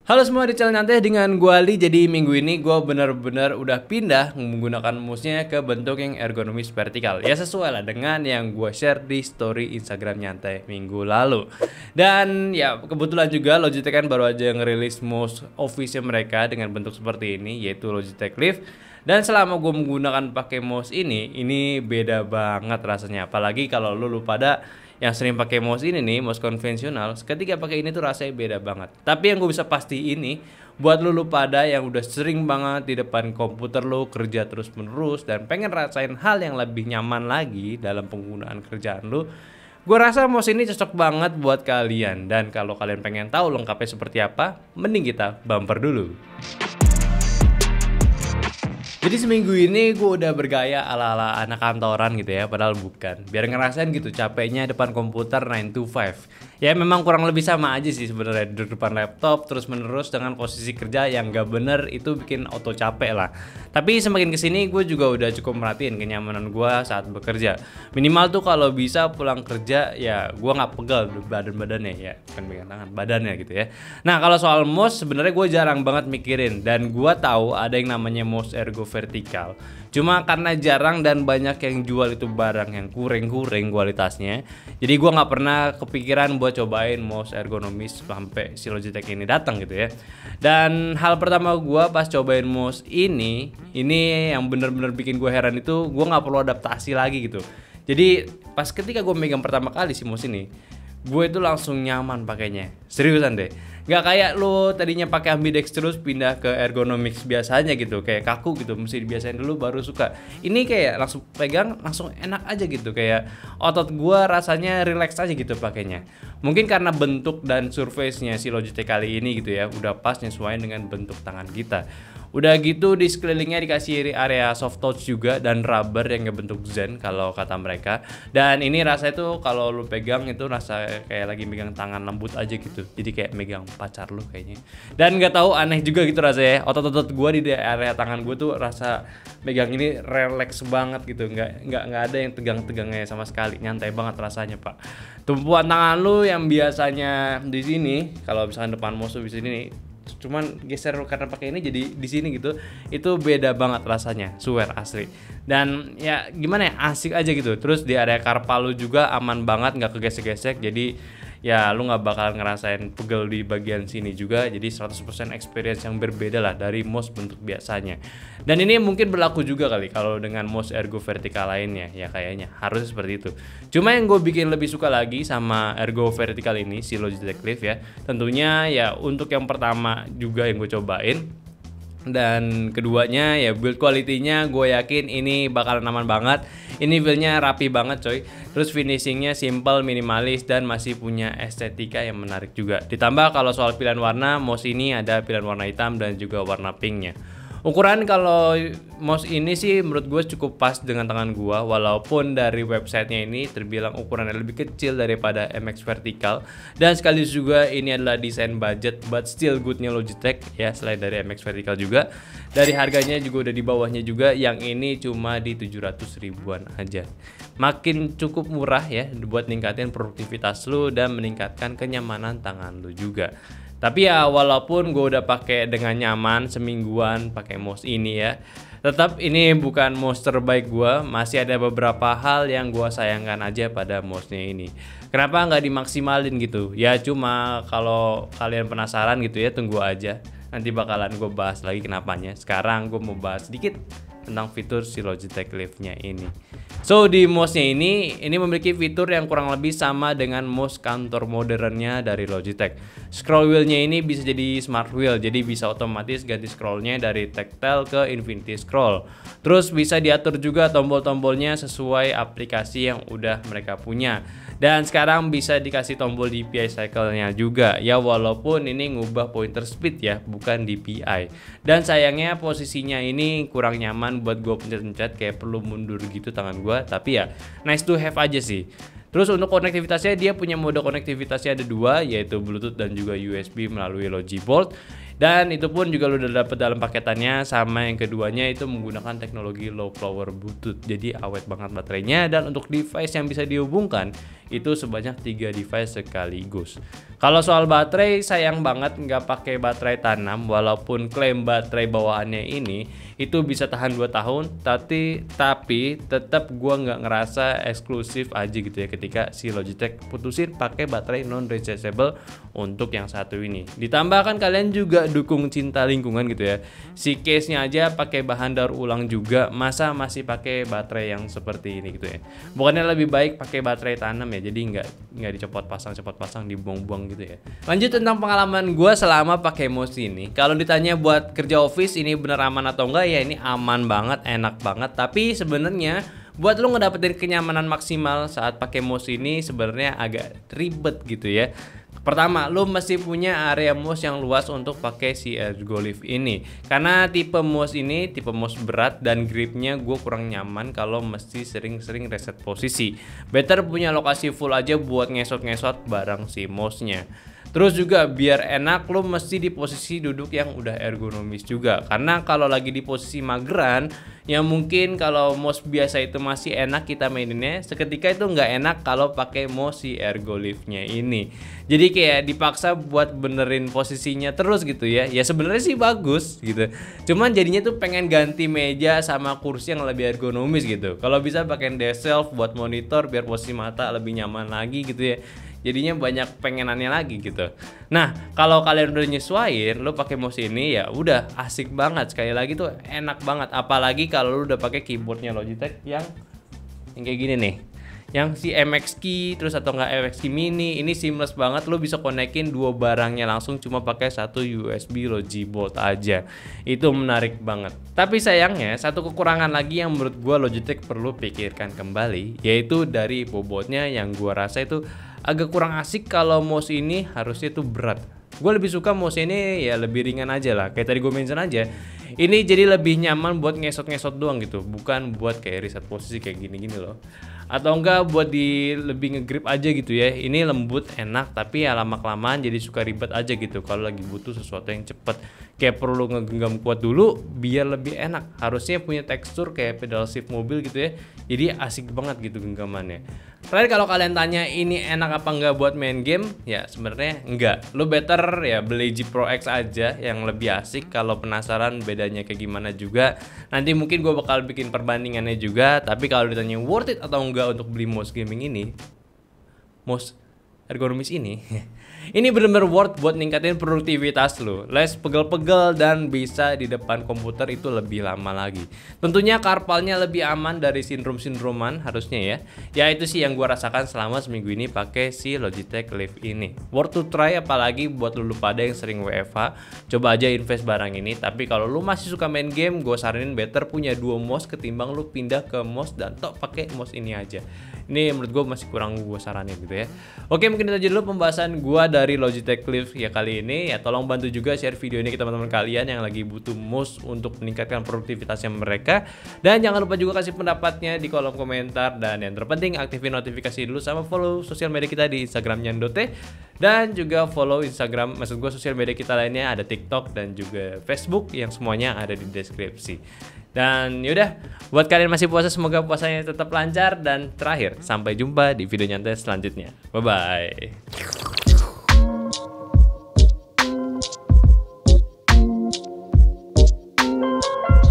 Halo semua, di channel nyantai dengan gua Ali. Jadi minggu ini gua bener-bener udah pindah menggunakan mouse-nya ke bentuk yang ergonomis vertikal. Ya sesuai lah dengan yang gua share di story Instagram nyantai minggu lalu. Dan ya kebetulan juga Logitech kan baru aja ngerilis mouse official mereka dengan bentuk seperti ini, yaitu Logitech Lift. Dan selama gue menggunakan pakai mouse ini beda banget rasanya. Apalagi kalau lu pada yang sering pakai mouse ini nih, mouse konvensional, ketika pakai ini tuh rasanya beda banget. Tapi yang gue bisa pasti ini, buat lu pada yang udah sering banget di depan komputer lu kerja terus menerus dan pengen rasain hal yang lebih nyaman lagi dalam penggunaan kerjaan lu, gue rasa mouse ini cocok banget buat kalian. Dan kalau kalian pengen tahu lengkapnya seperti apa, mending kita bumper dulu. Jadi seminggu ini gue udah bergaya ala-ala anak kantoran gitu ya, padahal bukan. Biar ngerasain gitu capeknya depan komputer 9 to 5. Ya memang kurang lebih sama aja sih sebenarnya, duduk depan laptop terus menerus dengan posisi kerja yang gak bener, itu bikin auto capek lah. Tapi semakin kesini gue juga udah cukup merhatiin kenyamanan gue saat bekerja. Minimal tuh kalau bisa pulang kerja ya gue gak pegal badan-badannya ya, bukan pegang tangan, badannya gitu ya. Nah kalau soal mouse sebenarnya gue jarang banget mikirin, dan gue tahu ada yang namanya mouse ergo vertikal. Cuma karena jarang dan banyak yang jual itu barang yang kurang kualitasnya, jadi gue nggak pernah kepikiran buat cobain mouse ergonomis sampai si Logitech ini datang gitu ya. Dan hal pertama gue pas cobain mouse ini yang bener-bener bikin gue heran itu, gue nggak perlu adaptasi lagi gitu. Jadi pas ketika gue megang pertama kali si mouse ini, gue itu langsung nyaman pakainya, seriusan deh. Nggak kayak lo tadinya pakai ambidextrous pindah ke ergonomics biasanya gitu, kayak kaku gitu, mesti dibiasain dulu baru suka. Ini kayak langsung pegang langsung enak aja gitu, kayak otot gue rasanya relax aja gitu pakainya. Mungkin karena bentuk dan surface-nya si Logitech kali ini gitu ya, udah pas nyesuaiin dengan bentuk tangan kita. Udah gitu di sekelilingnya dikasih area soft touch juga dan rubber yang bentuk zen kalau kata mereka. Dan ini rasanya tuh kalau lu pegang itu rasa kayak lagi megang tangan lembut aja gitu. Jadi kayak megang pacar lu kayaknya. Dan nggak tahu, aneh juga gitu rasanya. Otot-otot gua di area tangan gua tuh rasa megang ini relax banget gitu. Nggak ada yang tegang-tegangnya sama sekali. Nyantai banget rasanya, Pak. Tumpuan tangan lu yang biasanya di sini, kalau misalkan depan mouse di sini nih, cuman geser karena pakai ini jadi di sini gitu, itu beda banget rasanya, swear asli. Dan ya gimana ya, asik aja gitu. Terus di area karpal lu juga aman banget, nggak kegesek-gesek, jadi ya lu nggak bakal ngerasain pegel di bagian sini juga. Jadi 100% experience yang berbeda lah dari mouse bentuk biasanya. Dan ini mungkin berlaku juga kali kalau dengan mouse ergo vertikal lainnya, ya kayaknya harus seperti itu. Cuma yang gue bikin lebih suka lagi sama ergo vertikal ini, si Logitech Lift ya, tentunya ya untuk yang pertama juga yang gue cobain, dan keduanya ya build quality-nya gue yakin ini bakalan aman banget. Ini build-nya rapi banget coy. Terus finishingnya simple, minimalis, dan masih punya estetika yang menarik juga. Ditambah kalau soal pilihan warna, mouse ini ada pilihan warna hitam dan juga warna pinknya. Ukuran kalau mouse ini sih menurut gue cukup pas dengan tangan gue, walaupun dari websitenya ini terbilang ukurannya lebih kecil daripada MX Vertical. Dan sekaligus juga ini adalah desain budget but still goodnya Logitech ya, selain dari MX Vertical juga. Dari harganya juga udah di bawahnya juga, yang ini cuma di 700 ribuan aja. Makin cukup murah ya buat ningkatin produktivitas lu dan meningkatkan kenyamanan tangan lu juga. Tapi ya walaupun gue udah pakai dengan nyaman semingguan pakai mouse ini ya, tetap ini bukan mouse terbaik gue. Masih ada beberapa hal yang gue sayangkan aja pada mouse-nya ini. Kenapa nggak dimaksimalin gitu? Ya cuma kalau kalian penasaran gitu ya, tunggu aja. Nanti bakalan gue bahas lagi kenapanya. Sekarang gue mau bahas sedikit tentang fitur si Logitech Lift-nya ini. So di mouse-nya ini memiliki fitur yang kurang lebih sama dengan mouse kantor modernnya dari Logitech. Scroll wheel-nya ini bisa jadi smart wheel, jadi bisa otomatis ganti scroll-nya dari tactile ke infinity scroll. Terus bisa diatur juga tombol-tombolnya sesuai aplikasi yang udah mereka punya. Dan sekarang bisa dikasih tombol DPI cycle-nya juga ya, walaupun ini ngubah pointer speed ya, bukan DPI. Dan sayangnya posisinya ini kurang nyaman buat gue pencet-pencet, kayak perlu mundur gitu tangan gue. Tapi ya nice to have aja sih. Terus untuk konektivitasnya, dia punya mode konektivitasnya ada dua, yaitu Bluetooth dan juga USB melalui Logi Bolt. Dan itu pun juga lo udah dapet dalam paketannya. Sama yang keduanya itu menggunakan teknologi low power Bluetooth, jadi awet banget baterainya. Dan untuk device yang bisa dihubungkan itu sebanyak 3 device sekaligus. Kalau soal baterai, sayang banget nggak pakai baterai tanam, walaupun klaim baterai bawaannya ini itu bisa tahan 2 tahun, tapi tetap gua nggak ngerasa eksklusif aja gitu ya ketika si Logitech putusin pakai baterai non rechargeable untuk yang satu ini. Ditambah kan kalian juga dukung cinta lingkungan gitu ya. Si case-nya aja pakai bahan daur ulang juga, masa masih pakai baterai yang seperti ini gitu ya. Bukannya lebih baik pakai baterai tanam ya, jadi nggak dicopot pasang, dibuang-buang gitu ya. Lanjut tentang pengalaman gue selama pakai mouse ini. Kalau ditanya buat kerja office ini bener aman atau enggak, ya ini aman banget, enak banget. Tapi sebenarnya buat lo ngedapetin kenyamanan maksimal saat pakai mouse ini sebenarnya agak ribet gitu ya. Pertama, lo mesti punya area mouse yang luas untuk pakai si Ergolift ini. Karena tipe mouse ini tipe mouse berat dan gripnya gue kurang nyaman kalau mesti sering-sering reset posisi. Better punya lokasi full aja buat ngesot-ngesot bareng si mouse-nya. Terus juga biar enak lo mesti di posisi duduk yang udah ergonomis juga. Karena kalau lagi di posisi mageran, yang mungkin kalau mouse biasa itu masih enak kita maininnya, seketika itu nggak enak kalau pakai mouse si Ergolift-nya ini. Jadi kayak dipaksa buat benerin posisinya terus gitu ya. Ya sebenarnya sih bagus gitu. Cuman jadinya tuh pengen ganti meja sama kursi yang lebih ergonomis gitu. Kalau bisa pakai desk shelf buat monitor biar posisi mata lebih nyaman lagi gitu ya. Jadinya banyak pengenannya lagi gitu. Nah, kalau kalian udah nyesuaiin, lo pakai mouse ini ya udah asik banget. Sekali lagi tuh enak banget. Apalagi kalau lo udah pakai keyboardnya Logitech yang kayak gini nih. Yang si MX Key terus atau enggak MX Key Mini, ini seamless banget. Lo bisa konekin dua barangnya langsung cuma pakai satu USB Logibolt aja. Itu menarik banget. Tapi sayangnya satu kekurangan lagi yang menurut gua Logitech perlu pikirkan kembali, yaitu dari bobotnya yang gua rasa itu agak kurang asik. Kalau mouse ini harusnya tuh berat. Gue lebih suka mouse ini ya lebih ringan aja lah. Kayak tadi gue mention aja, ini jadi lebih nyaman buat ngesot-ngesot doang gitu, bukan buat kayak reset posisi kayak gini-gini loh. Atau enggak buat lebih ngegrip aja gitu ya. Ini lembut, enak, tapi ya lama-kelamaan jadi suka ribet aja gitu kalau lagi butuh sesuatu yang cepet. Kayak perlu ngegenggam kuat dulu biar lebih enak. Harusnya punya tekstur kayak pedal shift mobil gitu ya. Jadi asik banget gitu genggamannya. Terakhir, kalau kalian tanya ini enak apa enggak buat main game, ya sebenarnya enggak. Lo better ya beli G Pro X aja yang lebih asik. Kalau penasaran bedanya kayak gimana juga, nanti mungkin gue bakal bikin perbandingannya juga. Tapi kalau ditanya worth it atau enggak untuk beli mouse gaming ini, mouse ergonomis ini ini bener-bener worth buat ningkatin produktivitas lo. Less pegel-pegel dan bisa di depan komputer itu lebih lama lagi. Tentunya karpalnya lebih aman dari sindrom-sindroman harusnya ya. Ya itu sih yang gua rasakan selama seminggu ini pakai si Logitech Lift ini. Worth to try, apalagi buat lu pada yang sering WFH. Coba aja invest barang ini. Tapi kalau lu masih suka main game, gue saranin better punya dua mouse ketimbang lu pindah ke mouse dan tok pakai mouse ini aja. Ini menurut gue masih kurang gue saranin gitu ya. Oke, mungkin itu aja dulu pembahasan gue dari Logitech Lift ya kali ini. Ya tolong bantu juga share video ini ke teman-teman kalian yang lagi butuh mouse untuk meningkatkan produktivitasnya mereka. Dan jangan lupa juga kasih pendapatnya di kolom komentar. Dan yang terpenting aktifin notifikasi dulu sama follow sosial media kita di Instagram Nyandote. Dan juga follow Instagram, maksud gue sosial media kita lainnya ada TikTok dan juga Facebook yang semuanya ada di deskripsi. Dan yaudah, buat kalian masih puasa semoga puasanya tetap lancar. Dan terakhir, sampai jumpa di video nyantai selanjutnya. Bye bye.